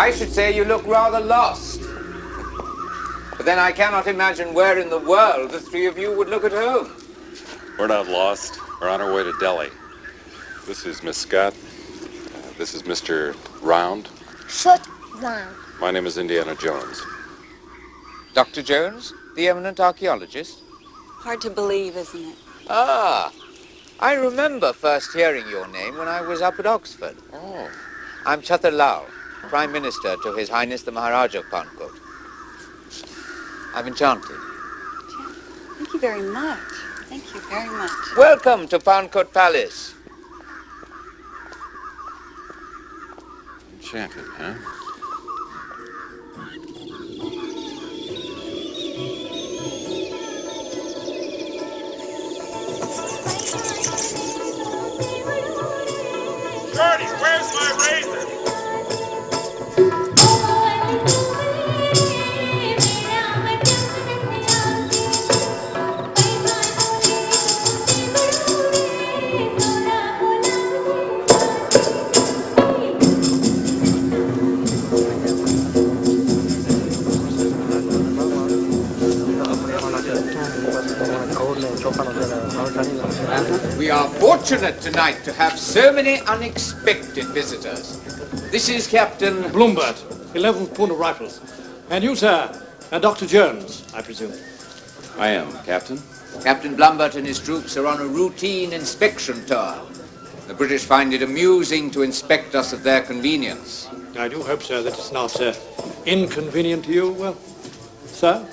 I should say you look rather lost. But then I cannot imagine where in the world the three of you would look at home. We're not lost. We're on our way to Delhi. This is Miss Scott. This is Mr. Round. Shut round. My name is Indiana Jones. Dr. Jones, the eminent archaeologist? Hard to believe, isn't it? Ah, I remember first hearing your name when I was up at Oxford. Oh. I'm Chatar Lal, Prime Minister to His Highness the Maharaja of Pankot. I'm enchanted. Thank you very much. Thank you very much. Welcome to Pankot Palace. Enchanted, huh? Shorty, where's my razor? We are fortunate tonight to have so many unexpected visitors. This is Captain Blombert, 11th Puna Rifles. And you, sir, and Dr. Jones, I presume. I am, Captain. Captain Blumbert and his troops are on a routine inspection tour. The British find it amusing to inspect us at their convenience. I do hope, sir, that it's not inconvenient to you, sir.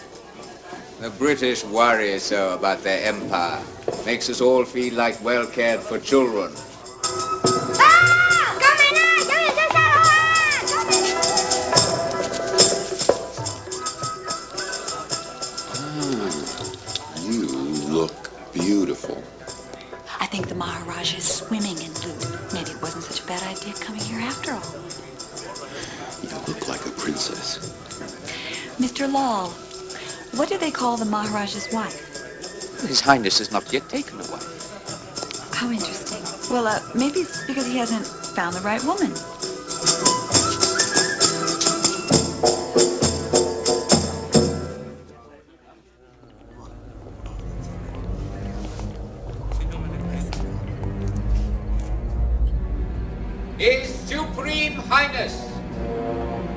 The British worry so about their empire. Makes us all feel like well-cared-for children. You look beautiful. I think the Maharaja is swimming in loot. Maybe it wasn't such a bad idea coming here after all. You look like a princess. Mr. Lal, what do they call the Maharaja's wife? His Highness has not yet taken a wife. How interesting. Well, maybe it's because he hasn't found the right woman. His Supreme Highness,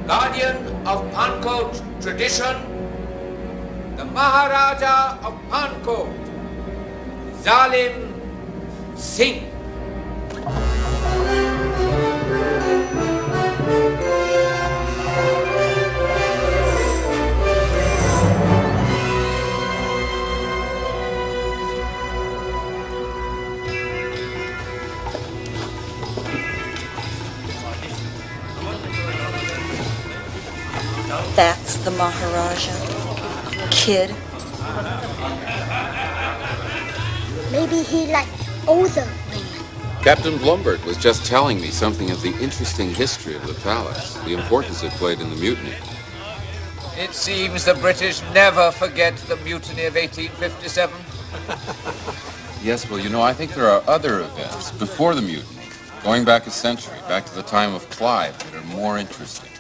Guardian of Pankot tradition, the Maharaja of Pankot, Zalim Singh. That's the Maharaja. Kid. Maybe he liked older women. Captain Blombert was just telling me something of the interesting history of the palace, the importance it played in the mutiny. It seems the British never forget the mutiny of 1857. Yes, well, you know, I think there are other events before the mutiny, going back a century, back to the time of Clive, that are more interesting.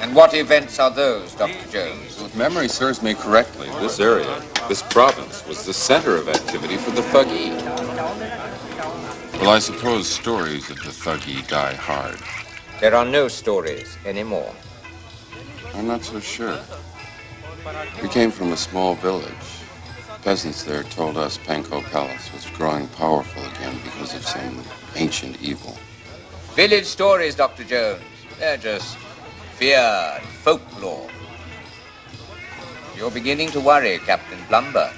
And what events are those, Dr. Jones? So if memory serves me correctly, this area, this province, was the center of activity for the Thuggee. Well, I suppose stories of the Thuggee die hard. There are no stories anymore. I'm not so sure. We came from a small village. Peasants there told us Pankot Palace was growing powerful again because of some ancient evil. Village stories, Dr. Jones. They're just fear and folklore. You're beginning to worry, Captain Blumber.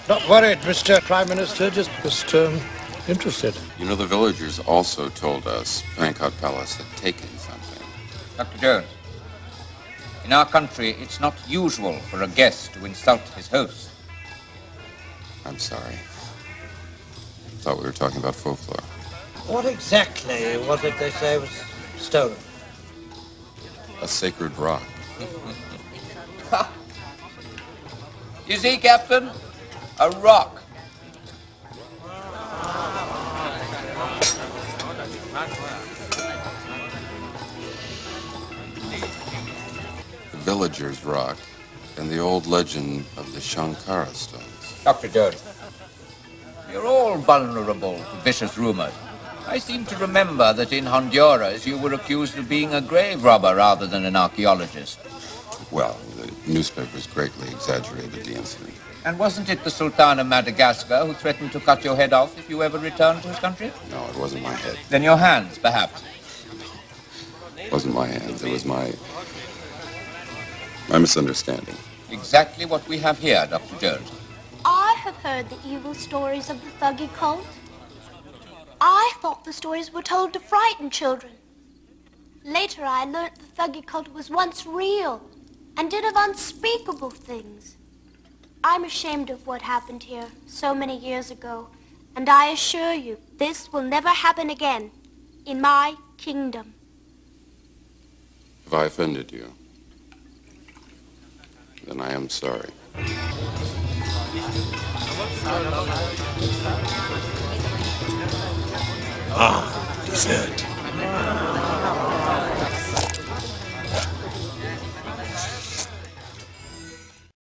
Not worried, Mr. Prime Minister, just interested. You know, the villagers also told us Pankot Palace had taken something. Dr. Jones, in our country, it's not usual for a guest to insult his host. I'm sorry. Thought we were talking about folklore. What exactly was it they say was stolen? A sacred rock. You see, Captain? A rock. Villager's Rock and the old legend of the Shankara stones. Dr. Jones, you're all vulnerable to vicious rumors. I seem to remember that in Honduras you were accused of being a grave robber rather than an archaeologist. Well, the newspapers greatly exaggerated the incident. And wasn't it the Sultan of Madagascar who threatened to cut your head off if you ever returned to his country? No, it wasn't my head. Then your hands, perhaps. It wasn't my hands. It was my misunderstanding. Exactly what we have here, Dr. Jones. I have heard the evil stories of the Thuggee cult. I thought the stories were told to frighten children. Later I learnt the Thuggee cult was once real and did of unspeakable things. I'm ashamed of what happened here so many years ago, and I assure you this will never happen again in my kingdom. If I offended you, then I am sorry. Ah, dessert.